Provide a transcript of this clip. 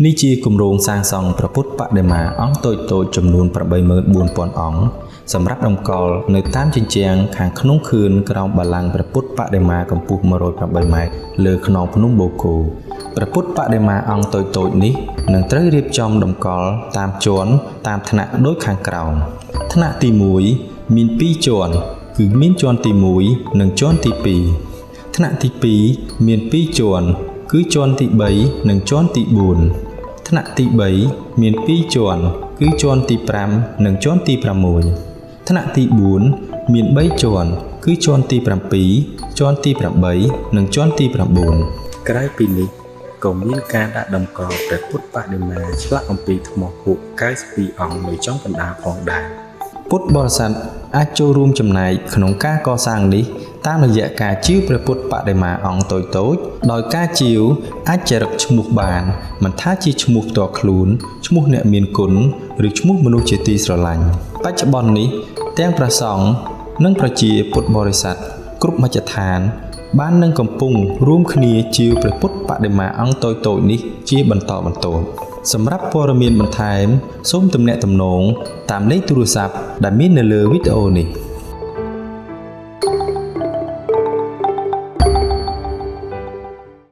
នេះជាគម្រោងសាងសង់ព្រះពុទ្ធបដិមាអង្គតូចៗចំនួន 84,000 អង្គសម្រាប់តម្កល់នៅតាមជញ្ជាំងខាងក្នុងខឿនក្រោមបល្ល័ង្កព្រះពុទ្ធបដិមាកម្ពស់ 108 ម៉ែត្រលើខ្នងភ្នំបូកូព្រះពុទ្ធបដិមាអង្គតូចៗនេះនឹងត្រូវរៀបចំតម្កល់តាមជាន់តាមថ្នាក់ដូចខាងក្រោមថ្នាក់ទី1មាន2ជាន់គឺមានជាន់ទី1និងជាន់ទី2ថ្នាក់ទី2មាន2ជាន់គឺជាន់ទី3និងជាន់ទី4ថ្នាក់ទី3មាន2ជាន់គឺជាន់ទី5និងជាន់ទី6ថ្នាក់ទី4មាន3ជាន់គឺជាន់ទី7ជាន់ទី8និងជាន់ទី9ក្រៅពីនេះក៏មានការដាក់តម្កល់ព្រះពុទ្ធបដិមាឆ្លាក់អំពីថ្មភក់92អង្គនៅចំកណ្ដាលផងដែរពុទ្ធបរិស័ទអាចចូលរួមចំណែកក្នុងការកសាងនេះតាមរយៈការជាវព្រះពុទ្ធបដិមាអង្គតូចៗដោយការជាវអាចចរិតឈ្មោះបានមិនថាជាឈ្មោះផ្ទាល់ខ្លួនឈ្មោះអ្នកមានគុណឬឈ្មោះមនុស្សជាទីស្រឡាញ់បច្ចុប្បន្ននេះទាំងព្រះសង្ឃនិងប្រជាពុទ្ធបរិស័ទគ្រប់មជ្ឈដ្ឋានបាននឹងកំពុងរួមគ្នាជាវព្រះពុទ្ធបដិមាអង្គតូចៗនេះជាបន្តបន្ទាប់សម្រាប់ព័ត៌មានបន្ថែមសូមទំនាក់ទំនងតាមលេខទូរស័ព្ទដែលមាននៅលើវីដេអូនេះ